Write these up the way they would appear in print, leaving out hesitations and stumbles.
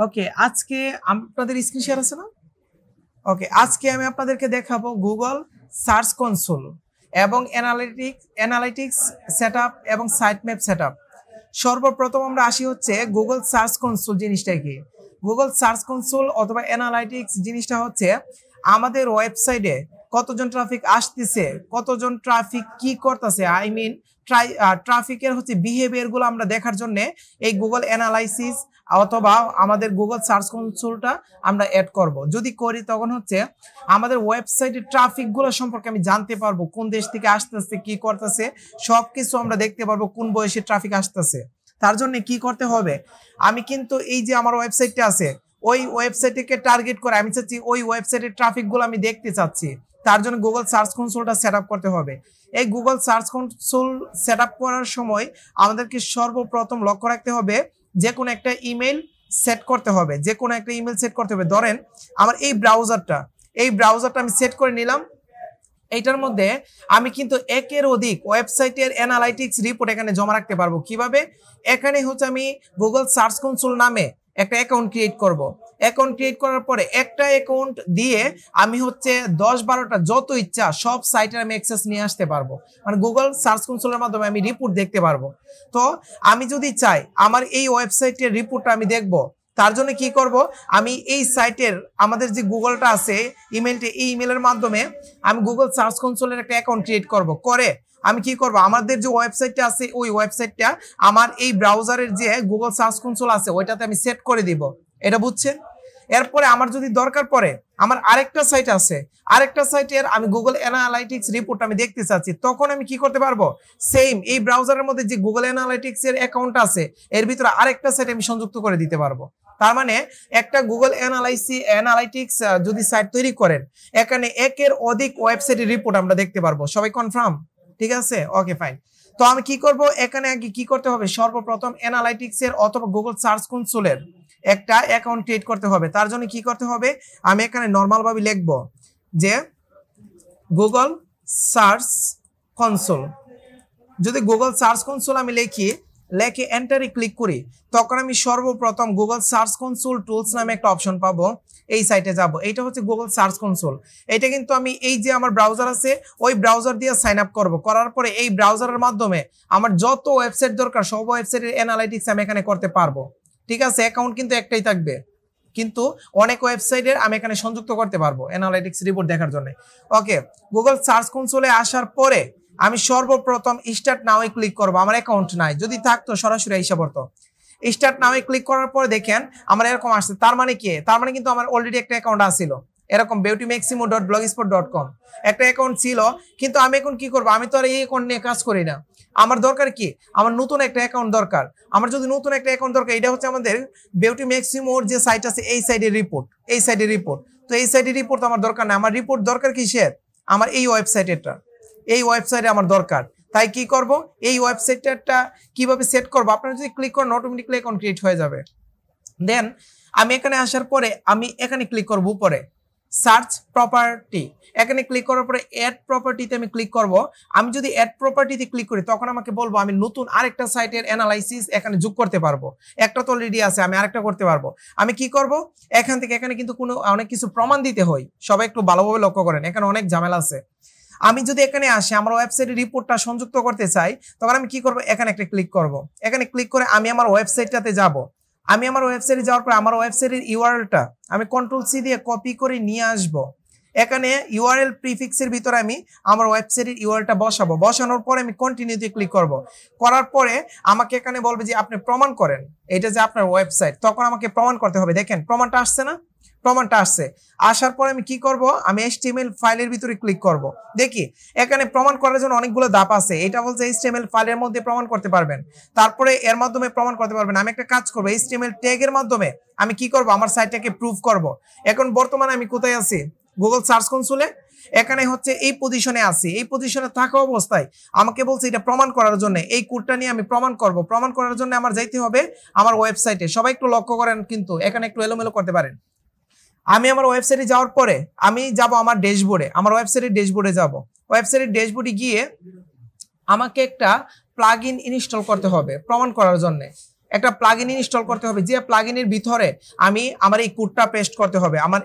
ওকে, আজকে আপনাদের screen share আছে না? ওকে, আজকে আমি আপনাদেরকে দেখাবো গুগল সার্চ কনসোল এবং অ্যানালিটিক্স সেটআপ এবং সাইট ম্যাপ সেটআপ। সর্বপ্রথম আমরা আসি হচ্ছে গুগল সার্চ কনসোল জিনিসটা কি। গুগল সার্চ কনসোল অথবা অ্যানালাইটিক্স জিনিসটা হচ্ছে আমাদের ওয়েবসাইটে কতজন ট্রাফিক আসতেছে, কতজন ট্রাফিক কি করতেছে, আই মিন ট্রাফিকের হচ্ছে বিহেভিয়ারগুলো আমরা দেখার জন্য এই গুগল অ্যানালাইসিস অথবা আমাদের গুগল সার্চ কনসোলটা আমরা অ্যাড করব। যদি করি তখন হচ্ছে আমাদের ওয়েবসাইটের ট্রাফিকগুলো সম্পর্কে আমি জানতে পারবো, কোন দেশ থেকে আসতেছে, কি করতেছে, সবকিছু আমরা দেখতে পারবো, কোন বয়সে ট্রাফিক আসতেছে। তার জন্য কি করতে হবে, আমি কিন্তু এই যে আমার ওয়েবসাইটটা আছে ওই ওয়েবসাইটকে টার্গেট করে আমি চাচ্ছি ওই ওয়েবসাইটের ট্রাফিকগুলো আমি দেখতে চাচ্ছি। তার জন্য গুগল সার্চ কনসোলটা সেট আপ করতে হবে। এই Google search console set up করার সময় আমাদেরকে সর্বপ্রথম লক্ষ্য রাখতে হবে যে কোনো একটা ইমেল সেট করতে হবে, যে কোনো একটা ইমেল সেট করতে হবে। ধরেন আমার এই ব্রাউজারটা আমি সেট করে নিলাম। এইটার মধ্যে আমি কিন্তু একের অধিক ওয়েবসাইটের অ্যানালাইটিক্স রিপোর্ট এখানে জমা রাখতে পারবো। কিভাবে? এখানে হচ্ছে আমি গুগল সার্চ কনসোল নামে একটা অ্যাকাউন্ট ক্রিয়েট করব। অ্যাকাউন্ট ক্রিয়েট করার পরে একটা অ্যাকাউন্ট দিয়ে আমি হচ্ছে 10-12টা যত ইচ্ছা সব সাইটের আমি অ্যাক্সেস নিয়ে আসতে পারবো, মানে গুগল সার্চ কনসোলের মাধ্যমে আমি রিপোর্ট দেখতে পারবো। তো আমি যদি চাই আমার এই ওয়েবসাইটের রিপোর্টটা আমি দেখবো, তার জন্য কি করব, আমি এই সাইটের আমাদের যে গুগলটা আছে ইমেলটা, এই ইমেলের মাধ্যমে আমি গুগল সার্চ কনসোলের একটা অ্যাকাউন্ট ক্রিয়েট করব। করে আমি কি করব, আমাদের যে ওয়েবসাইটটা আছে ওই ওয়েবসাইটটা আমার এই ব্রাউজারের যে গুগল সার্চ কনসোল আছে ওইটাতে আমি সেট করে দিব। এটা বুঝছেন? এরপরে আমার যদি দরকার পড়ে আমার আরেকটা সাইট আছে, আরেকটা সাইটের আমি গুগল অ্যানালাইটিক্স রিপোর্ট আমি দেখতে চাচ্ছি, তখন আমি কি করতে পারবো, সেম এই ব্রাউজারের মধ্যে যে গুগল অ্যানালাইটিক্স এর অ্যাকাউন্ট আছে এর ভিতরে আরেকটা সাইট আমি সংযুক্ত করে দিতে পারবো। তার মানে একটা গুগল অ্যানালাইটিক্স যদি সাইট তৈরি করেন, এখানে একের অধিক ওয়েবসাইটের রিপোর্ট আমরা দেখতে পারবো। সবাই কনফার্ম? ঠিক আছে, ওকে ফাইন। তো আমি কি করব, এখানে আগে কি করতে হবে, সর্বপ্রথম অ্যানালাইটিক্স এর অথবা গুগল সার্চ কনসোলের একটা অ্যাকাউন্ট ক্রিয়েট করতে হবে। তার জন্য কি করতে হবে, আমি এখানে নর্মাল ভাবে লিখব যে গুগল সার্চ কনসোল। যদি গুগল সার্চ কনসোল আমি লেখে এন্টারে ক্লিক করি, তখন আমি সর্বপ্রথম গুগল সার্চ কনসোল টুলস নামে একটা অপশন পাবো। এই সাইটে যাব, এইটা হচ্ছে গুগল সার্চ কনসোল। এটা কিন্তু আমি এই যে আমার ব্রাউজার আছে ওই ব্রাউজার দিয়ে সাইন আপ করবো। করার পরে এই ব্রাউজারের মাধ্যমে আমার যত ওয়েবসাইট দরকার সব ওয়েবসাইটের অ্যানালাইটিক্স আমি এখানে করতে পারবো। ঠিক আছে, অ্যাকাউন্ট কিন্তু একটাই থাকবে, কিন্তু অনেক ওয়েবসাইটের আমি এখানে সংযুক্ত করতে পারবো অ্যানালাইটিক্স রিপোর্ট দেখার জন্য। ওকে, গুগল সার্চ কনসোলে আসার পরে আমি সর্বপ্রথম স্টার্ট নাও ক্লিক করবো। আমার অ্যাকাউন্ট নাই, যদি থাকতো সরাসরি এসে পড়তো। স্টার্ট নাও ক্লিক করার পরে দেখেন আমার এরকম আসছে। তার মানে কি, তার মানে কিন্তু আমার অলরেডি একটা অ্যাকাউন্ট আছিল, এরকম beautymaximo.blogspot.com একটা অ্যাকাউন্ট ছিল। কিন্তু আমি এখন কি করবো, আমি তো আর এই অ্যাকাউন্ট নিয়ে কাজ করি না। আমার দরকার কি, আমার নতুন একটা অ্যাকাউন্ট দরকার। আমার যদি নতুন একটা অ্যাকাউন্ট দরকার, এটা হচ্ছে আমাদের বিউটিম্যাক্সিমোর যে সাইট আছে এই সাইডের রিপোর্ট, এই সাইডের রিপোর্ট। তো এই সাইডের রিপোর্ট আমার দরকার না, আমার রিপোর্ট দরকার কিসের, আমার এই ওয়েবসাইটেরটা, এই ওয়েবসাইটে আমার দরকার। তাই কি করব, এই ওয়েবসাইটটা কিভাবে সেট করব, আপনারা যদি ক্লিক করেন অটোমেটিক্যালি অ্যাকাউন্ট ক্রিয়েট হয়ে যাবে। দেন আমি এখানে আসার পরে আমি এখানে ক্লিক করব, উপরে সার্চ প্রপার্টি, এখানে ক্লিক করার পরে অ্যাড প্রপার্টিতে আমি ক্লিক করব। আমি যদি অ্যাড প্রপার্টিতে ক্লিক করি তখন আমাকে বলবো আমি নতুন আরেকটা সাইটের অ্যানালাইসিস এখানে যোগ করতে পারবো। একটা তো অলরেডি আছে, আমি আরেকটা করতে পারবো। আমি কি করব, এখান থেকে এখানে কিন্তু অনেক কিছু প্রমাণ দিতে হয়, সবাই একটু ভালোভাবে লক্ষ্য করেন, এখানে অনেক ঝামেলা আছে। আমি যদি এখানে আসি আমার ওয়েবসাইটের রিপোর্টটা সংযুক্ত করতে চাই, তখন আমি কি করব, এখানে একটা ক্লিক করব। এখানে ক্লিক করে আমি আমার ওয়েবসাইটটাতে যাব। আমি আমার ওয়েবসাইটে যাওয়ার পর আমার ওয়েবসাইটের ইউআরএলটা আমি Ctrl+C দিয়ে কপি করে নিয়ে আসব। এখানে ইউআরএল প্রিফিক্সের ভিতরে আমি আমার ওয়েবসাইটের ইউআরএলটা বসাবো। বসানোর পরে আমি কন্টিনিউতে ক্লিক করব। করার পরে আমাকে এখানে বলবে যে আপনি প্রমাণ করেন এটা যে আপনার ওয়েবসাইট, তখন আমাকে প্রমাণ করতে হবে। দেখেন প্রমাণটা আসছে না, প্রমাণটা আসছে। আসার পরে আমি কি করব, আমি HTML ফাইলের ভিতরে ক্লিক করব। দেখি এখানে প্রমাণ করার জন্য অনেকগুলো ধাপ আছে। এটা বলছে HTML ফাইলের মধ্যে প্রমাণ করতে পারবেন, তারপরে এর মাধ্যমে প্রমাণ করতে পারবেন। আমি একটা কাজ করব, HTML ট্যাগের মাধ্যমে আমি কি করব, আমার সাইটটাকে প্রুভ করব। এখন বর্তমানে আমি কোথায় আছি, গুগল সার্চ কনসোলে। এখানে হচ্ছে এই পজিশনে আছি। এই পজিশনে থাকা অবস্থায় আমাকে বলছে এটা প্রমাণ করার জন্য এই কোডটা নিয়ে আমি প্রমাণ করব। প্রমাণ করার জন্য আমার যাইতে হবে আমার ওয়েবসাইটে। সবাই একটু লক্ষ্য করেন, কিন্তু এখানে একটু এলোমেলো করতে পারেন। আমি আমার ওয়েবসাইটে যাওয়ার পরে আমি যাব আমার ড্যাশবোর্ডে, আমার ওয়েবসাইটের ড্যাশবোর্ডে যাব। ওয়েবসাইটের ড্যাশবোর্ডে গিয়ে আমাকে একটা প্লাগইন ইনস্টল করতে হবে প্রমাণ করার জন্য। একটা প্লাগইন ইনস্টল করতে হবে, যে প্লাগইনের ভিতরে আমি আমার এই কোডটা পেস্ট করতে হবে। আমার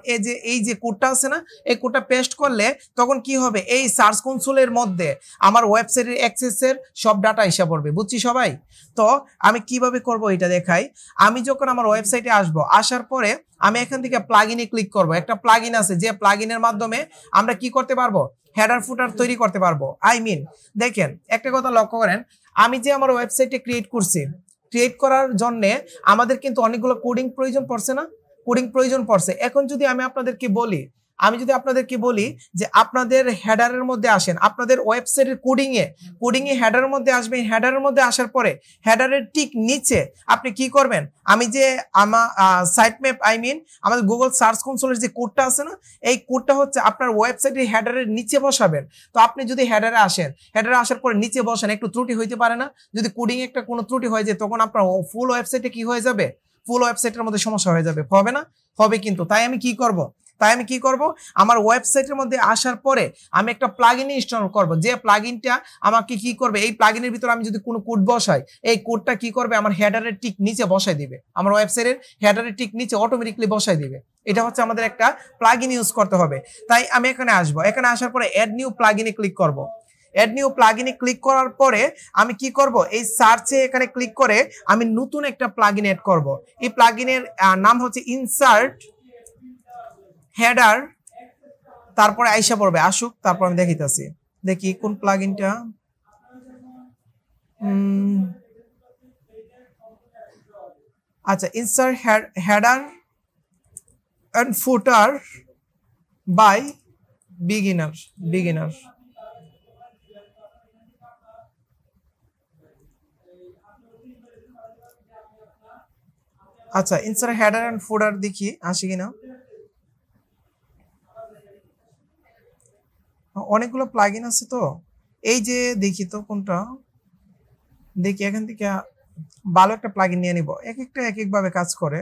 এই যে কোডটা আছে না, এই কোডটা পেস্ট করলে তখন কি হবে, এই সার্চ কনসোলের মধ্যে আমার ওয়েবসাইটের অ্যাক্সেসের সব ডাটা এসে পড়বে। বুঝছি সবাই? তো আমি কিভাবে করব এটা দেখাই। আমি যখন আমার ওয়েবসাইটে আসবো, আসার পরে আমি এখান থেকে প্লাগইনে ক্লিক করব। একটা প্লাগইন আছে, যে প্লাগইনের মাধ্যমে আমরা কি করতে পারবো, হেডার ফুটার তৈরি করতে পারবো। দেখেন একটা কথা লক্ষ্য করেন, আমি যে আমার ওয়েবসাইটে ক্রিয়েট করছি, ক্রিয়েট করার জন্য আমাদের কিন্তু অনেকগুলো কোডিং প্রয়োজন পড়ছে না, কোডিং প্রয়োজন পড়ছে। এখন যদি আমি আপনাদেরকে বলি যে আপনাদের হেডারের মধ্যে আসেন, আপনাদের ওয়েবসাইটের কোডিংয়ে হেডারের মধ্যে আসবেন। হেডারের মধ্যে আসার পরে হেডারের ঠিক নিচে আপনি কি করবেন, আমি যে আমার সাইট ম্যাপ আমাদের গুগল সার্চ কনসোলের যে কোডটা আছে না, এই কোডটা হচ্ছে আপনার ওয়েবসাইটের হেডারের নিচে বসাবেন। তো আপনি যদি হেডারে আসার পরে নিচে বসেন, একটু ত্রুটি হইতে পারে না? যদি কোডিং একটা কোনো ত্রুটি হয়ে যায়, তখন আপনার ফুল ওয়েবসাইটে কি হয়ে যাবে, ফুল ওয়েবসাইটের মধ্যে সমস্যা হয়ে যাবে। হবে না? হবে কিন্তু। তাই আমি কি করব, আমার ওয়েবসাইটের মধ্যে আসার পরে আমি একটা প্লাগইন ইনস্টল করব, যে প্লাগইনটা আমাকে কি করবে, এই প্লাগইনের ভিতরে আমি যদি কোনো কোড বসাই, এই কোডটা কি করবে, আমার হেডারের ঠিক নিচে বসাই দিবে, আমার ওয়েবসাইটের হেডারের ঠিক নিচে অটোমেটিকলি বসাই দিবে। এটা হচ্ছে আমাদের একটা প্লাগইন ইউজ করতে হবে। তাই আমি এখানে আসবো, এখানে আসার পরে অ্যাড নিউ প্লাগইনে ক্লিক করব। অ্যাড নিউ প্লাগইনে ক্লিক করার পরে আমি কি করব, এই সার্চে এখানে ক্লিক করে আমি নতুন একটা প্লাগইন অ্যাড করব। এই প্লাগইনের নাম হচ্ছে ইনসার্ট হেডার, তারপরে আইসা পড়বে, আসুক, তারপর আমি দেখাইতেছি। দেখি কোন প্লাগইনটা। আচ্ছা, insert header and footer by beginner. আচ্ছা, ইনসার্ট হেডার এন্ড ফুটার দেখি আসে কিনা। অনেকগুলো প্লাগইন আছে, তো এই যে দেখি তো কোনটা, দেখি এখান থেকে ভালো একটা প্লাগইন নিয়ে নিব। এক একভাবে কাজ করে।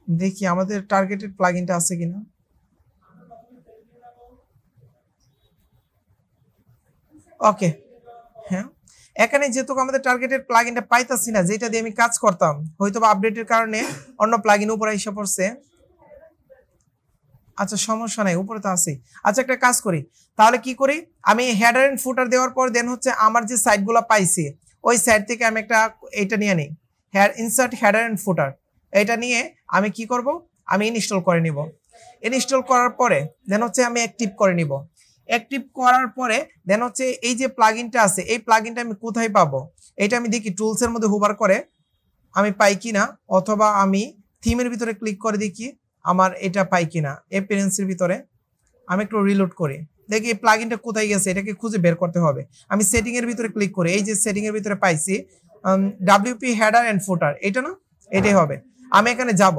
দেখি আমাদের টার্গেটেড প্লাগইনটা আছে কিনা। ওকে, হ্যাঁ, এখানে যেহেতু আমাদের টার্গেটেড প্লাগইনটা পাইতাছি না, যেটা দিয়ে আমি কাজ করতাম, হয়তো বা আপডেটের কারণে অন্য প্লাগইন উপরে এসে পড়ছে। আচ্ছা, সমস্যা নাই, উপরে তো আছে। আচ্ছা, একটা কাজ করি, তাহলে কি করি, আমি হেডার এন্ড ফুটার দেওয়ার পর দেন হচ্ছে আমার যে সাইটগুলো পাইছি, ওই সাইট থেকে আমি একটা এটা নিয়ে নিই, ইনসার্ট হেডার এন্ড ফুটার। এটা নিয়ে আমি কি করব, আমি ইনস্টল করে নিব। ইনস্টল করার পরে দেন হচ্ছে আমি অ্যাক্টিভ করে নিব। অ্যাক্টিভ করার পরে দেন হচ্ছে এই যে প্লাগইনটা আছে, এই প্লাগইনটা আমি কোথায় পাবো, এটা আমি দেখি টুলসের মধ্যে হোভার করে আমি পাই কিনা, অথবা আমি থিমের ভিতরে ক্লিক করে দেখি আমার এটা পাই কিনা। অ্যাপিয়ারেন্সের ভিতরে আমি একটু রিলোড করি, দেখি এই প্লাগইনটা কোথায় গেছে, এটাকে খুঁজে বের করতে হবে। আমি সেটিং এর ভিতরে ক্লিক করি, এই যে সেটিং এর ভিতরে পাইছি WP হেডার এন্ড ফুটার, এটা না, এটাই হবে। আমি এখানে যাব,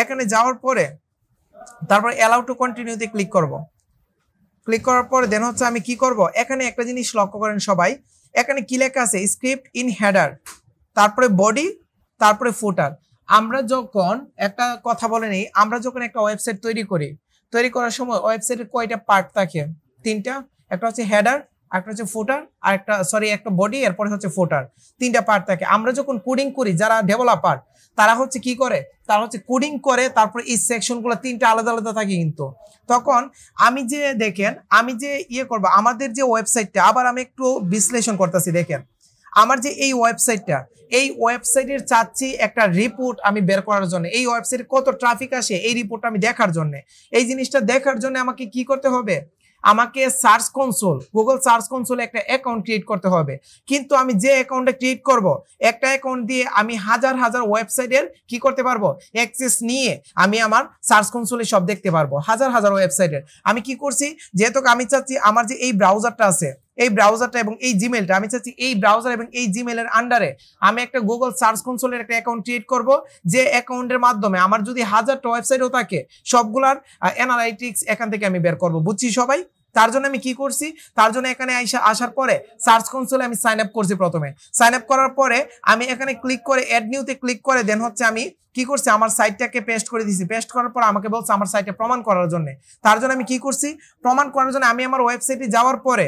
এখানে যাওয়ার পরে তারপর অ্যালাউ টু কন্টিনিউতে ক্লিক করব। ক্লিক করার পরে দেন হচ্ছে আমি কি করব, এখানে একটা জিনিস লক্ষ্য করেন সবাই, এখানে কি লেখা আছে, স্ক্রিপ্ট ইন হেডার, তারপরে বডি, তারপরে ফুটার। আমরা যখন একটা কথা বলে নেই, আমরা যখন একটা ওয়েবসাইট তৈরি করার সময় ওয়েবসাইটের কয়টা পার্ট থাকে, তিনটা। একটা হচ্ছে হেডার, একটা হচ্ছে ফুটার, আর একটা বডি, এরপরে হচ্ছে ফুটার। তিনটা পার্ট থাকে। আমরা যখন কোডিং করি, যারা ডেভেলপার তারা হচ্ছে কি করে, তারা হচ্ছে কোডিং করে, তারপরে এই সেকশনগুলো তিনটা আলাদা আলাদা থাকে। কিন্তু তখন আমি যে ইয়ে করবো, আমাদের যে ওয়েবসাইটটা, আবার আমি একটু বিশ্লেষণ করতেছি। দেখেন, আমার যে এই ওয়েবসাইটের চাচ্ছি একটা রিপোর্ট আমি বের করার জন্য, এই ওয়েবসাইটে কত ট্রাফিক আসে এই রিপোর্টটা আমি দেখার জন্য, এই জিনিসটা দেখার জন্য আমাকে কি করতে হবে, আমাকে গুগল সার্চ কনসোলে একটা অ্যাকাউন্ট ক্রিয়েট করতে হবে। কিন্তু আমি যে অ্যাকাউন্টটা ক্রিয়েট করব, একটা অ্যাকাউন্ট দিয়ে আমি হাজার হাজার ওয়েবসাইটের কি করতে পারবো, অ্যাক্সেস নিয়ে আমি আমার সার্চ কনসোলে সব দেখতে পারবো, হাজার হাজার ওয়েবসাইটের। আমি কি করছি, যেহেতু আমি চাচ্ছি আমার যে এই ব্রাউজারটা আছে, এই ব্রাউজারটা এবং এই জিমেলটা, আমি চাচ্ছি এই ব্রাউজার এবং এই জিমেলের আন্ডারে আমি একটা গুগল সার্চ কনসোলের একটা অ্যাকাউন্ট ক্রিয়েট করব, যে অ্যাকাউন্টের মাধ্যমে আমার যদি হাজারটা ওয়েবসাইটও থাকে, সবগুলার অ্যানালাইটিক্স এখান থেকে আমি বের করব। বুঝছি সবাই? তার জন্য আমি কি করছি, তার জন্য এখানে আসার পরে সার্চ কনসোলে আমি সাইন আপ করছি। প্রথমে সাইন আপ করার পরে আমি এখানে ক্লিক করে অ্যাড নিউতে ক্লিক করে দেন হচ্ছে আমি কি করছি, আমার সাইটটাকে পেস্ট করে দিয়েছি। পেস্ট করার পর আমাকে বলছে আমার সাইটে প্রমাণ করার জন্য। তার জন্য আমি কি করছি, প্রমাণ করার জন্য আমি আমার ওয়েবসাইটে যাওয়ার পরে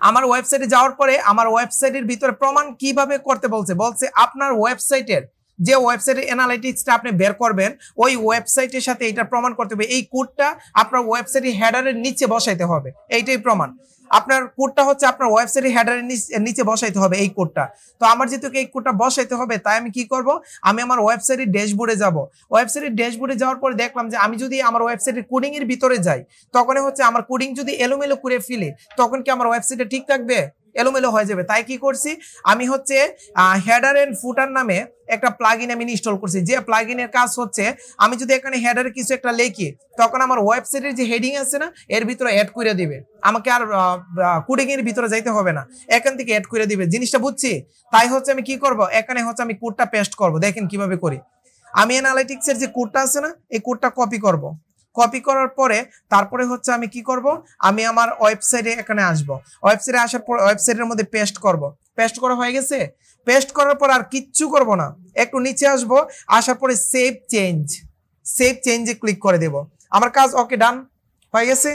আমার ওয়েবসাইটে যাওয়ার পরে আমার ওয়েবসাইটের ভিতরে প্রমাণ কিভাবে করতে বলছে আপনার ওয়েবসাইটের যে ওয়েবসাইটের অ্যানালাইটিক্সটা আপনি বের করবেন ওই ওয়েবসাইটের সাথে এটা প্রমাণ করতে হবে। এই কোডটা আপনার ওয়েবসাইটের হেডারের নিচে বসাইতে হবে, এইটাই প্রমাণ। আপনার কোডটা হচ্ছে আপনার ওয়েবসাইটের হেডারের নিচে বসাইতে হবে এই কোডটা। তো আমার যেহেতু এই কোডটা বসাইতে হবে, তাই আমি কি করব, আমি আমার ওয়েবসাইটের ড্যাশবোর্ডে যাব। ওয়েবসাইটের ড্যাশবোর্ডে যাওয়ার পরে দেখলাম যে আমি যদি আমার ওয়েবসাইটের কোডিং এর ভিতরে যাই, তখন হচ্ছে আমার কোডিং যদি এলোমেলো করে ফেলি, তখন কি আমার ওয়েবসাইটে ঠিক থাকবে? এলোমেলো হয়ে যাবে। তাই কি করছি, আমি হচ্ছে হেডার এন্ড ফুটার নামে একটা প্লাগইন আমি ইনস্টল করছি। যে প্লাগইনের কাজ হচ্ছে আমি যদি এখানে হেডারে কিছু একটা লিখি, তখন আমার ওয়েবসাইটের যে হেডিং আছে না, এর ভিতরে অ্যাড করে দিবে, আমাকে আর কোডিং এর ভিতরে যাইতে হবে না, এখান থেকে অ্যাড করে দিবে। জিনিসটা বুঝছি? তাই হচ্ছে আমি কি করব, এখানে হচ্ছে আমি কোডটা পেস্ট করব। দেখেন কিভাবে করি। আমি অ্যানালিটিক্স এর যে কোডটা আছে না, এই কোডটা কপি করব। কপি করার পরে তারপরে হচ্ছে আমি কি করব, আমি আমার ওয়েবসাইটে এখানে আসব। ওয়েবসাইটে আসার পর ওয়েবসাইটের মধ্যে পেস্ট করব। পেস্ট করা হয়ে গেছে। পেস্ট করার পর আর কিচ্ছু করব না, একটু নিচে আসব, আসার পরে সেভ চেঞ্জে ক্লিক করে দেব। আমার কাজ ওকে, ডান হয়ে গেছে।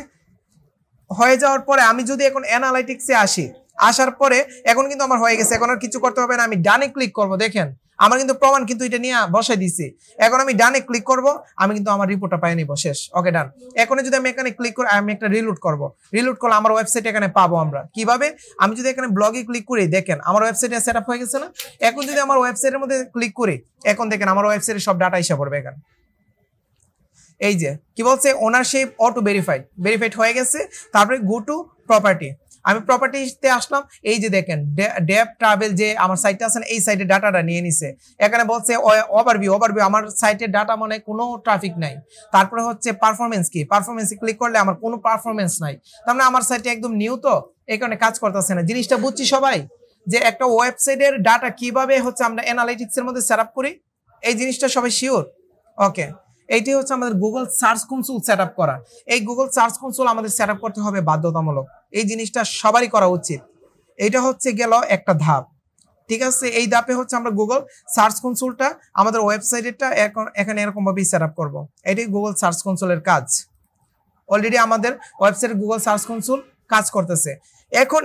হয়ে যাওয়ার পরে আমি যদি এখন অ্যানালাইটিক্সে আসি, আসার পরে এখন কিন্তু আমার হয়ে গেছে, এখন আর কিছু করতে হবে না। আমি ডানে ক্লিক করব। দেখেন আমার কিন্তু প্রমাণ কিন্তু এটা নিয়ে বসাই দিছি। এখন আমি ডানে ক্লিক করব, আমি কিন্তু আমার রিপোর্টটা পাই নিব, শেষ। ওকে, ডান। এখন যদি আমি এখানে ক্লিক করি, আমি একটা রিলোড করব। রিলোড করলে আমার ওয়েবসাইট এখানে পাবো আমরা। কিভাবে? আমি যদি এখানে ব্লগে ক্লিক করি, দেখেন আমার ওয়েবসাইটে সেট আপ হয়ে গেছে না। এখন যদি আমার ওয়েবসাইটের মধ্যে ক্লিক করি, এখন দেখেন আমার ওয়েবসাইটে সব ডাটা হিসাব করবে। এখানে এই যে কি বলছে, ওনারশিপ অটো ভেরিফাইড হয়ে গেছে। তারপরে গো টু প্রপার্টি, আমি প্রপার্টিতে আসলাম। এই যে দেখেন ডেপ ট্রাভেল যে আমার সাইটটা আছে না, এই সাইটে ডাটাটা নিয়ে নিছে। এখানে বলছে ওভারভিউ, আমার সাইটের ডাটা মানে কোনো ট্রাফিক নাই। তারপরে হচ্ছে পারফরমেন্স কি, পারফরমেন্সে ক্লিক করলে আমার কোনো পারফরমেন্স নাই। তার মানে আমার সাইটে একদম নিউ, তো এই কারণে কাজ করতেছে না। জিনিসটা বুঝছি সবাই, যে একটা ওয়েবসাইটের ডাটা কিভাবে হচ্ছে আমরা অ্যানালিটিক্স এর মধ্যে সেট আপ করি, এই জিনিসটা সবাই শিওর? ওকে, এইটি হচ্ছে আমাদের Google search console set up করা। এই গুগল সার্চ কনসোল আমাদের সেট আপ করতে হবে বাধ্যতামূলক। এই জিনিসটা সবারই করা উচিত। এইটা হচ্ছে গেল একটা ধাপ, ঠিক আছে। এই ধাপে হচ্ছে আমরা গুগল সার্চ কনসোলটা আমাদের ওয়েবসাইটটা এখানে এরকম ভাবেই সেট আপ করবো। এটাই গুগল সার্চ কনসোলের কাজ। অলরেডি আমাদের ওয়েবসাইটে গুগল সার্চ কনসোল কাজ করতেছে। এখন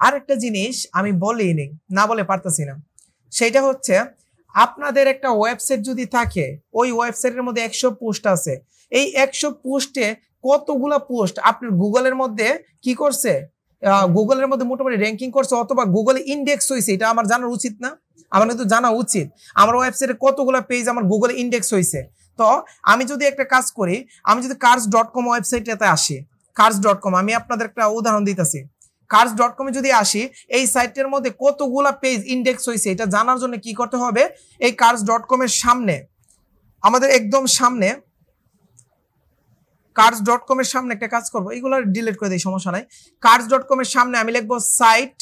আরেকটা জিনিস আমি বলিনি, না বলে পারতেছি না, সেটা হচ্ছে আপনাদের একটা ওয়েবসাইট যদি থাকে, ওই ওয়েবসাইটের মধ্যে 100 পোস্ট আছে। এই 100 পোস্টে কতগুলা পোস্ট আপনার গুগলের মধ্যে কি করছে, গুগলের মধ্যে মোটামুটি র্যাঙ্কিং করছে অথবা গুগলে ইন্ডেক্স হয়েছে, এটা আমার জানা উচিত না? আমার কিন্তু জানা উচিত আমার ওয়েবসাইটে কতগুলা পেজ আমার গুগলে ইন্ডেক্স হয়েছে। তো আমি যদি একটা কাজ করি, আমি যদি cars.com ওয়েবসাইটটাতে আসি, cars.com, আমি আপনাদের একটা উদাহরণ দিতেছি। cars.com এ যদি আসি, এই সাইটের মধ্যে কতগুলা পেজ ইন্ডেক্স হয়েছে এটা জানার জন্য কি করতে হবে, এই cars.com এর সামনে, আমাদের একদম সামনে cars.com এর সামনে একটা কাজ করব, এগুলো ডিলিট করে দিই, সমস্যা নাই। cars.com এর সামনে আমি লিখবো সাইট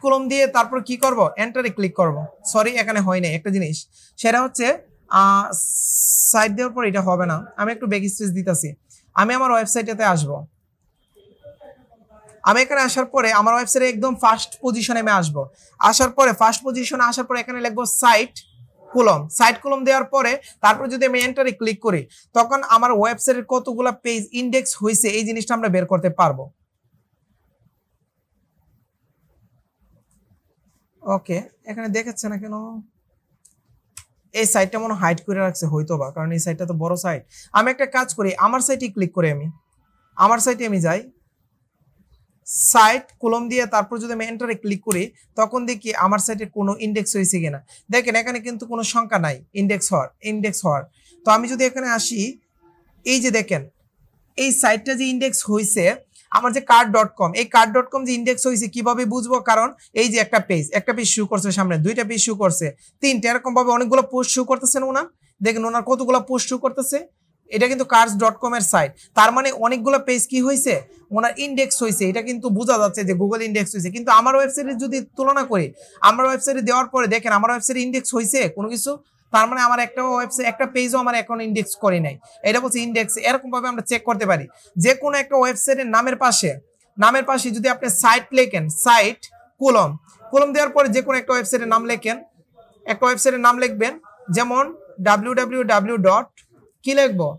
কলম দিয়ে তারপর কি করব, এন্টারে ক্লিক করব। সরি, এখানে হয় নাই একটা জিনিস, সেটা হচ্ছে সাইট দেওয়ার পর এটা হবে না। আমি একটু ব্যাক স্পেস দিতেছি। আমি আমার ওয়েবসাইটেতে আসব। আমি এখানে আসার পরে আমার ওয়েবসাইটে একদম ফার্স্ট পজিশনে আমি আসবো। আসার পরে ফার্স্ট পজিশনে আসার পরে এখানে লিখবো সাইট কলম দেওয়ার পরে তারপর যদি আমি এন্টারে ক্লিক করি, তখন আমার ওয়েবসাইটের কতগুলা পেজ ইন্ডেক্স হয়েছে এই জিনিসটা আমরা বের করতে পারবো। ওকে, এখানে দেখাচ্ছে না কেন? এই সাইটটা মনে হাইড করে রাখছে হয়তো বা, কারণ এই সাইটটা তো বড় সাইট। আমি একটা কাজ করি, আমার সাইটে ক্লিক করে আমার সাইটে আমি যাই, সাইট কলম দিয়ে তারপর যদি আমি এন্টারে ক্লিক করি, তখন দেখি আমার সাইটে কোনো ইন্ডেক্স হয়েছে কিনা। দেখেন এখানে কিন্তু কোনো সংখ্যা নাই ইন্ডেক্স হওয়ার। তো আমি যদি এখানে আসি, এই যে দেখেন এই সাইটটা যে ইন্ডেক্স হয়েছে আমার যে cart.com, এই cart.com যে ইন্ডেক্স হয়েছে কিভাবে বুঝবো, কারণ এই যে একটা পেজ শো করছে, সামনে 2টা পেজ শো করছে, 3টা, এরকম ভাবে অনেকগুলো পোস্ট শো করতেছে না ওনার। দেখেন ওনার কতগুলো পোস্ট শো করতেছে। এটা কিন্তু cars.com এর সাইট, তার মানে অনেকগুলো পেজ কি হয়েছে, ওনার ইন্ডেক্স হয়েছে। এটা কিন্তু বোঝা যাচ্ছে যে গুগল ইন্ডেক্স হয়েছে। কিন্তু আমার ওয়েবসাইটে যদি তুলনা করি, আমার ওয়েবসাইটে দেওয়ার পরে দেখেন আমার ওয়েবসাইটে ইন্ডেক্স হয়েছে কোনো কিছু, তার মানে আমার একটা ওয়েবসাইট, একটা পেজও আমার এখন ইন্ডেক্স করে নাই। এটা বলছে ইন্ডেক্স। এরকম ভাবে আমরা চেক করতে পারি। যে কোনো একটা ওয়েবসাইটের নামের পাশে যদি আপনি সাইট লেখেন, সাইট কলম দেওয়ার পরে যে কোনো একটা ওয়েবসাইটের নাম লেখেন, একটা ওয়েবসাইটের নাম লিখবেন, যেমন www. কি লিখবো,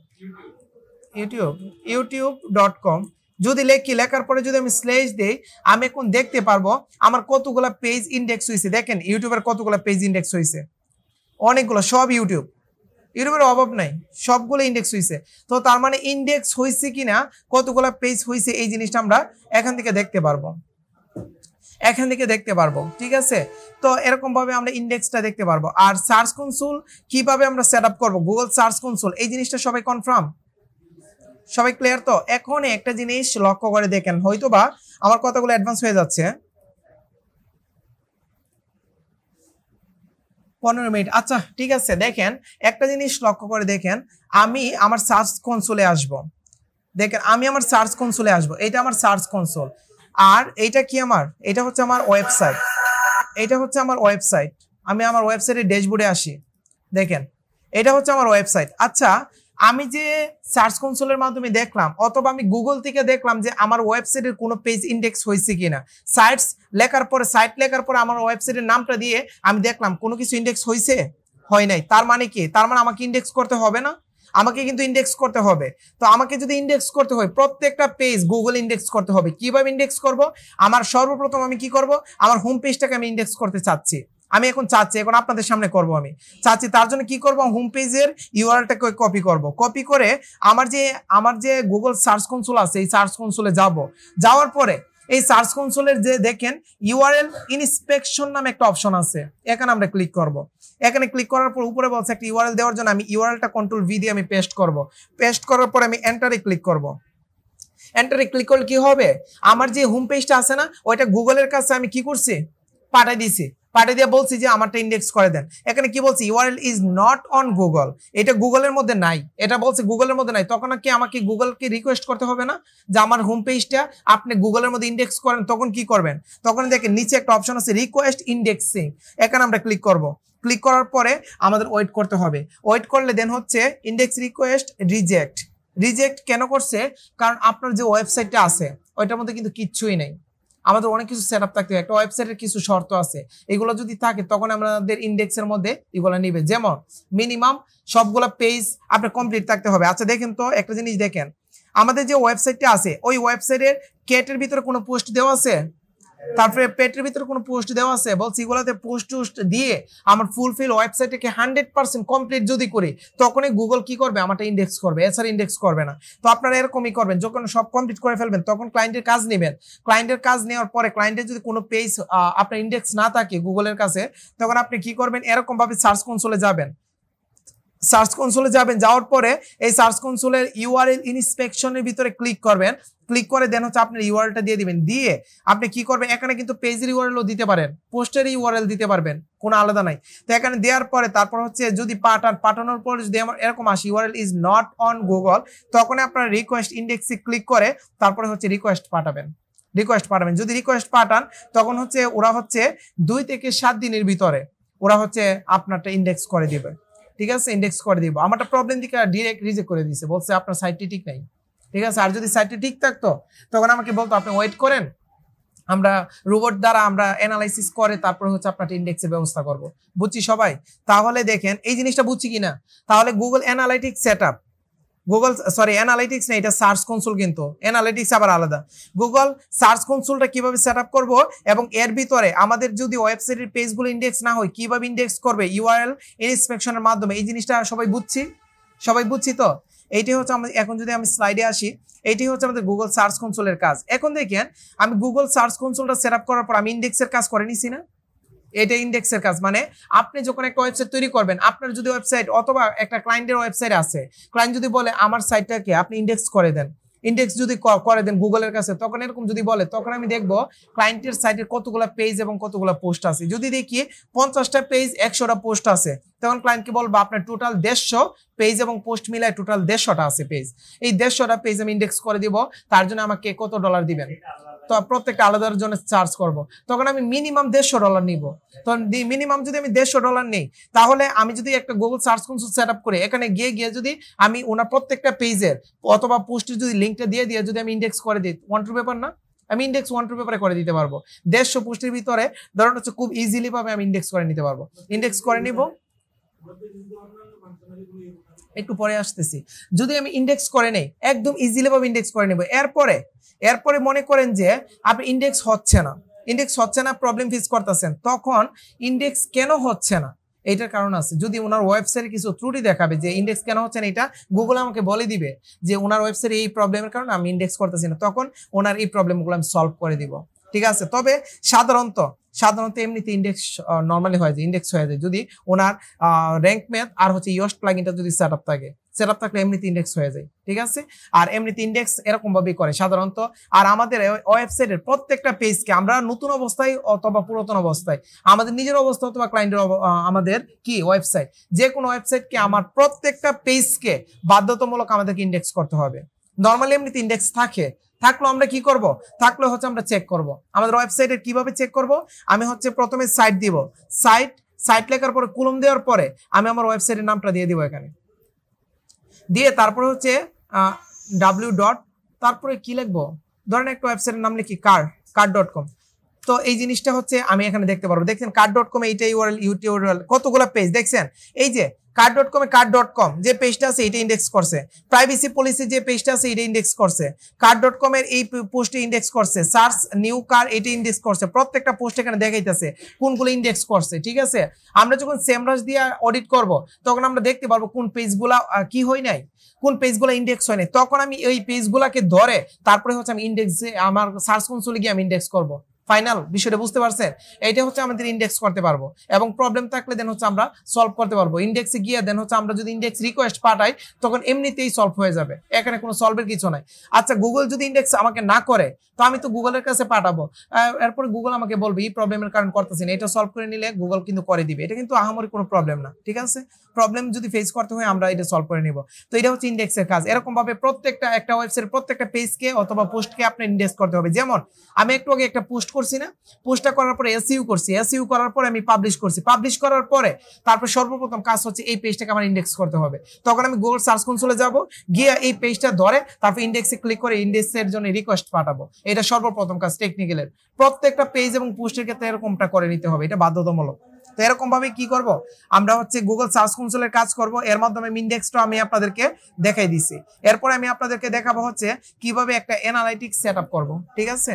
youtube.com। যদি লেখি, লেখার পরে যদি আমি স্ল্যাশ দেই, আমি এখন দেখতে পারবো আমার কতগুলা পেজ ইন্ডেক্স হয়েছে। দেখেন ইউটিউবের কতগুলা পেজ ইন্ডেক্স হয়েছে, অনেকগুলো, সব ইউটিউবের অভাব নাই, সবগুলো ইন্ডেক্স হয়েছে। তো তার মানে ইন্ডেক্স হয়েছে কিনা, কতগুলা পেজ হয়েছে, এই জিনিসটা আমরা এখান থেকে দেখতে পারবো, ঠিক আছে। তো এরকম ভাবে আমরা ইন্ডেক্সটা দেখতে পারবো। আর সার্চ কনসোল কিভাবে আমরা সেট আপ করবো, গুগল সার্চ কনসোল, এই জিনিসটা সবাই কনফার্ম, সবাই ক্লিয়ার? তো এখন একটা জিনিস লক্ষ্য করে দেখেন, হয়তোবা আমার কথাগুলো অ্যাডভান্স হয়ে যাচ্ছে। 15 মিনিট, আচ্ছা ঠিক আছে। দেখেন একটা জিনিস লক্ষ্য করে দেখেন, আমি আমার সার্চ কনসোলে আসব। দেখেন আমি আমার সার্চ কনসোলে আসব, এটা আমার সার্চ কনসোল। আর এইটা কি আমার, এটা হচ্ছে আমার ওয়েবসাইট, আমি আমার ওয়েবসাইটের ড্যাশবোর্ডে আসি। দেখেন এটা হচ্ছে আমার ওয়েবসাইট। আচ্ছা আমি যে সার্চ কনসোলের মাধ্যমে দেখলাম, অথবা আমি গুগল থেকে দেখলাম যে আমার ওয়েবসাইটের কোনো পেজ ইন্ডেক্স হয়েছে কিনা, সাইট লেখার পরে আমার ওয়েবসাইটের নামটা দিয়ে আমি দেখলাম কোনো কিছু ইন্ডেক্স হয়েছে, হয় নাই। তার মানে কি, তার মানে আমাকে ইন্ডেক্স করতে হবে না? আমাকে কিন্তু ইন্ডেক্স করতে হবে। তো আমাকে যদি ইন্ডেক্স করতে হয়, প্রত্যেকটা পেজ গুগল ইন্ডেক্স করতে হবে। কিভাবে ইন্ডেক্স করব? আমার সর্বপ্রথম আমি কি করব, আমার হোম পেজটাকে আমি ইন্ডেক্স করতে চাচ্ছি, এখন আপনাদের সামনে করব। আমি চাচ্ছি, তার জন্য কি করব, হোম পেজের ইউআরএলটাকে কপি করব। কপি করে আমার যে গুগল সার্চ কনসোল আছে, এই সার্চ কনসোলে যাওয়ার পরে এই সার্চ কনসোলের যে দেখেন ইউআরএল ইনস্পেকশন নামে একটা অপশন আছে, এখানে আমরা ক্লিক করব। এখানে ক্লিক করার পর উপরে বলছে একটা ইউআরএল দেওয়ার জন্য, আমি ইউআরএলটা কন্ট্রোল ভি দিয়ে আমি পেস্ট করব। পেস্ট করার পরে আমি এন্টারে ক্লিক করব। এন্টারে ক্লিক করলে কি হবে, আমার যে হোম পেজটা আছে না, ওইটা গুগলের কাছে আমি কি করছি, পাঠিয়ে দিয়ে বলছি যে আমারটা ইন্ডেক্স করে দেন। এখানে কি বলছি, URL is not on Google, এটা গুগলের মধ্যে নাই, এটা বলছে গুগলের মধ্যে নাই। তখন কি আমাকে গুগলকে রিকোয়েস্ট করতে হবে না যে আমার হোম পেজটা আপনি গুগলের মধ্যে ইন্ডেক্স করেন? তখন কি করবেন, তখন দেখেন নিচে একটা অপশন আছে রিকোয়েস্ট ইন্ডেক্সিং, এখানে আমরা ক্লিক করব। ক্লিক করার পরে আমাদের ওয়েট করতে হবে। ওয়েট করলে দেন হচ্ছে ইন্ডেক্স রিকোয়েস্ট রিজেক্ট কেন করছে, কারণ আপনার যে ওয়েবসাইটটা আছে ওইটার মধ্যে কিন্তু কিচ্ছুই নেই। আমাদের অনেক কিছু সেট আপ থাকতে হবে, একটা ওয়েবসাইটের কিছু শর্ত আছে, এগুলো যদি থাকে তখন আমাদের ইন্ডেক্সের মধ্যে এগুলো নিবে। যেমন মিনিমাম সবগুলো পেজ আপনার কমপ্লিট থাকতে হবে। আচ্ছা দেখেন তো একটা জিনিস, দেখেন আমাদের যে ওয়েবসাইটটা আছে, ওই ওয়েবসাইটের কেটের ভিতরে কোনো পোস্ট দেওয়া আছে, তারপরে পেটের ভিতরে কোনো পোস্ট দেওয়া আছে, বলছি এগুলোতে পোস্ট দিয়ে আমার ফুলফিল ওয়েবসাইটকে 100% কমপ্লিট যদি করি, তখনই গুগল কি করবে, আমারটা ইন্ডেক্স করবে, এছাড়া ইন্ডেক্স করবে না। তো আপনারা এরকমই করবেন, যখন সব কমপ্লিট করে ফেলবেন তখন ক্লায়েন্টের কাজ নেবেন। ক্লায়েন্টের কাজ নেওয়ার পরে ক্লায়েন্টের যদি কোনো পেজ আপনার ইন্ডেক্স না থাকে গুগলের কাছে, তখন আপনি কি করবেন, এরকম ভাবে সার্চ কনসোলে যাবেন। যাওয়ার পরে এই সার্চ কনসোলের ইউআরএল ইনস্পেকশনের ভিতরে ক্লিক করবেন। ক্লিক করে দেন হচ্ছে আপনার ইউআরএলটা দিয়ে দিবেন। দিয়ে আপনি কি করবেন, এখানে কিন্তু পেজের ইউআরএলও দিতে পারেন, পোস্টের ইউআরএল দিতে পারবেন, কোনো আলাদা নাই। তো এখানে দেওয়ার পরে তারপর হচ্ছে যদি পাঠানোর পর যদি আমার এরকম আসে URL is not on Google, তখন আপনার রিকোয়েস্ট ইন্ডেক্সে ক্লিক করে তারপরে হচ্ছে রিকোয়েস্ট পাঠাবেন। যদি রিকোয়েস্ট পাঠান তখন হচ্ছে ওরা হচ্ছে 2 থেকে 7 দিনের ভিতরে ওরা হচ্ছে আপনারটা ইন্ডেক্স করে দিবে। ঠিক আছে, ইন্ডেক্স করে দিব। আমারটা প্রবলেম দিকে ডিরেক্ট রিজেক্ট করে দিয়েছে, বলছে আপনার সাইটটি ঠিক নাই। ঠিক আছে, আর যদি সাইটটি ঠিক থাকতো তখন আমাকে বলতো আপনি ওয়েট করেন, আমরা রোবট দ্বারা আমরা অ্যানালাইসিস করে তারপর হচ্ছে আপনার ইন্ডেক্সের ব্যবস্থা করব। বুঝছি সবাই? তাহলে দেখেন এই জিনিসটা বুঝছি কিনা। তাহলে গুগল অ্যানালাইটিক্স সেটআপ, অ্যানালাইটিক্স না, এটা সার্চ কনসোল, কিন্তু অ্যানালাইটিক্স আবার আলাদা। গুগল সার্চ কনসোলটা কিভাবে সেট আপ করবো এবং এর ভিতরে আমাদের যদি ওয়েবসাইটের পেজগুলো ইন্ডেক্স না হয় কিভাবে ইন্ডেক্স করবে ইউআরএল ইনস্পেকশনের মাধ্যমে, এই জিনিসটা সবাই বুঝছি তো। এইটি হচ্ছে এখন যদি আমি স্লাইডে আসি, এইটি হচ্ছে আমাদের গুগল সার্চ কনসোলের কাজ। এখন দেখেন আমি গুগল সার্চ কনসোলটা সেট আপ করার পর আমি ইন্ডেক্সের কাজ করে নিছি না, এটা ইন্ডেক্সের কাজ। মানে আপনি যখন একটা ওয়েবসাইট তৈরি করবেন, আপনার যদি ওয়েবসাইট অথবা একটা ক্লায়েন্টের ওয়েবসাইট আছে, ক্লায়েন্ট যদি বলে আমার সাইটটাকে আপনি ইন্ডেক্স করে দেন, ইন্ডেক্স যদি করে দেন গুগলের কাছে, তখন এরকম যদি বলে তখন আমি দেখবো ক্লায়েন্টের সাইটের কতগুলো পেজ এবং কতগুলো পোস্ট আছে। যদি দেখি 50টা পেজ 100টা পোস্ট আছে, তখন ক্লায়েন্টকে বলবো আপনার টোটাল 150 পেজ এবং পোস্ট মিলায় টোটাল 150টা আছে পেজ, এই 150টা পেজ আমি ইন্ডেক্স করে দিব। তার জন্য আমাকে কত ডলার দিবেন, তো প্রত্যেকটা আলাদার জন্য চার্জ করব। তখন আমি মিনিমাম $150 নিব। তো মিনিমাম যদি আমি $150 নেই, তাহলে আমি যদি একটা Google search console set up করে এখানে গিয়ে যদি আমি ওনার প্রত্যেকটা পেজের অথবা পোস্টের যদি লিঙ্কটা দিয়ে যদি আমি ইন্ডেক্স করে দিই, 1 টু পেপার না, আমি ইন্ডেক্স 1 টু পেপারে করে দিতে পারবো। 150 পোস্টের ভিতরে ধরুন হচ্ছে খুব ইজিলি ভাবে আমি ইন্ডেক্স করে নিতে পারবো। ইন্ডেক্স করে নিব, একটু পরে আসতেছি। যদি আমি ইন্ডেক্স করে নেই, একদম ইজিলি ভাবে ইন্ডেক্স করে নেব। এরপরে মনে করেন যে আপনি ইন্ডেক্স হচ্ছে না, প্রবলেম ফেস করতেছেন, তখন ইন্ডেক্স কেন হচ্ছে না এইটার কারণ আছে। যদি ওনার ওয়েবসাইটে কিছু ত্রুটি দেখাবে যে ইন্ডেক্স কেন হচ্ছে না, এটা গুগল আমাকে বলে দিবে যে ওনার ওয়েবসাইটে এই প্রবলেমের কারণে আমি ইন্ডেক্স করতেছি না, তখন ওনার এই প্রবলেমগুলো আমি সলভ করে দিব। ঠিক আছে, তবে সাধারণত এমনিতে ইন্ডেক্স নর্মালি হয়ে যায়, ইন্ডেক্স হয়ে যায় যদি ওনার র্যাঙ্ক ম্যাথ আর হচ্ছে ইয়োস্ট প্লাগইনটা যদি সেট আপ থাকলে এমনিতে ইন্ডেক্স হয়ে যায়। ঠিক আছে, আর এমনিতে ইন্ডেক্স এরকম ভাবেই করে সাধারণত। আর আমাদের ওয়েবসাইটের প্রত্যেকটা পেজকে আমরা নতুন অবস্থায় অথবা পুরাতন অবস্থায়, আমাদের নিজের অবস্থা অথবা ক্লায়েন্টের আমাদের কি ওয়েবসাইট, যে কোনো ওয়েবসাইটকে আমার প্রত্যেকটা পেজকে বাধ্যতামূলক আমাদেরকে ইন্ডেক্স করতে হবে। নর্মালি এমনিতে ইন্ডেক্স থাকলেও আমরা কি করব, থাকলে হচ্ছে আমরা চেক করব আমাদের ওয়েবসাইটের। কিভাবে চেক করব, আমি হচ্ছে প্রথমে সাইট দিব, সাইট লেখার পরে কলম দেওয়ার পরে আমি আমার ওয়েবসাইটের নামটা দিয়ে দিব এখানে, দিয়ে তারপরে হচ্ছে w ডট, তারপরে কি লিখবো, ধরেন একটা ওয়েবসাইটের নাম লিখি কার.com। তো এই জিনিসটা হচ্ছে আমি এখানে দেখতে পারবো, দেখছেন কার.com এইটা ইউআরএল কতগুলা পেজ দেখছেন, এই যে কার.com এ কার.com যে পেজটা আছে এটা ইন্ডেক্স করছে, প্রাইভেসি পলিসি যে পেজটা আছে এটা ইন্ডেক্স করছে, কার.com এর এই পোস্টে ইন্ডেক্স করছে, সার্চ নিউ কার এটা ইন্ডেক্স করছে, প্রত্যেকটা পোস্ট এখানে দেখাইতেছে কোনগুলো ইন্ডেক্স করছে। ঠিক আছে, আমরা যখন সেমরাস দিয়ে অডিট করব তখন আমরা দেখতে পারবো কোন পেজগুলা কি হয় নাই, কোন পেজগুলো ইন্ডেক্স হয় নাই, তখন আমি এই পেজগুলাকে ধরে তারপরে হচ্ছে আমি ইন্ডেক্সে আমার সার্চ কনসোলে গিয়ে আমি ইন্ডেক্স করব। ফাইনাল বিষয়টা বুঝতে পারছেন, এটা হচ্ছে আমাদের ইন্ডেক্স করতে পারবো, এবং প্রবলেম থাকলে দেন হচ্ছে আমরা সলভ করতে পারবো। ইন্ডেক্সে গিয়ে দেন হচ্ছে আমরা যদি ইন্ডেক্স রিকোয়েস্ট পাঠাই তখন এমনিতেই সলভ হয়ে যাবে, এখানে কোনো সলভের কিছু নাই। আচ্ছা, গুগল যদি ইন্ডেক্স আমাকে না করে তো আমি তো গুগলের কাছে পাঠাবো, এরপরে গুগল আমাকে বলবে এই প্রবলেমের কারণ করতেছি না, এটা সলভ করে নিলে গুগল কিন্তু করে দিবে, এটা কিন্তু আহামরি কোনো প্রবলেম না। ঠিক আছে, প্রবলেম যদি ফেস করতে হয় আমরা এটা সলভ করে নিব। তো এটা হচ্ছে ইন্ডেক্সের কাজ। এরকম ভাবে প্রত্যেকটা একটা ওয়েবসাইটের প্রত্যেকটা পেজকে অথবা পোস্টকে আপনি ইন্ডেক্স করতে হবে। যেমন আমি একটু আগে একটা পোস্ট করছি না, পোস্টটা করার পরে এসইউ করছি, এসইউ করার পরে আমি পাবলিশ করার পরে তারপর সর্বপ্রথম কাজ হচ্ছে এই পেজটাকে আমার ইন্ডেক্স করতে হবে। তখন আমি গুগল সার্চ কনসোলে যাব, গিয়ে এই পেজটা ধরে তারপর ইন্ডেক্সে ক্লিক করে ইন্ডেক্সের জন্য রিকোয়েস্ট পাঠাবো। এটা সর্বপ্রথম কাজ টেকনিক্যালের। প্রত্যেকটা পেজ এবং পোস্টের ক্ষেত্রে এরকমটা করে নিতে হবে, এটা বাধ্যতামূলক। তো এরকম ভাবে কি করব, আমরা হচ্ছে গুগল সার্চ কনসোলের কাজ করব, এর মাধ্যমে ইন্ডেক্সটা আমি আপনাদেরকে দেখাই দিছি। এরপরে আমি আপনাদেরকে দেখাবো হচ্ছে কিভাবে একটা অ্যানালাইটিক্স সেটআপ করব। ঠিক আছে।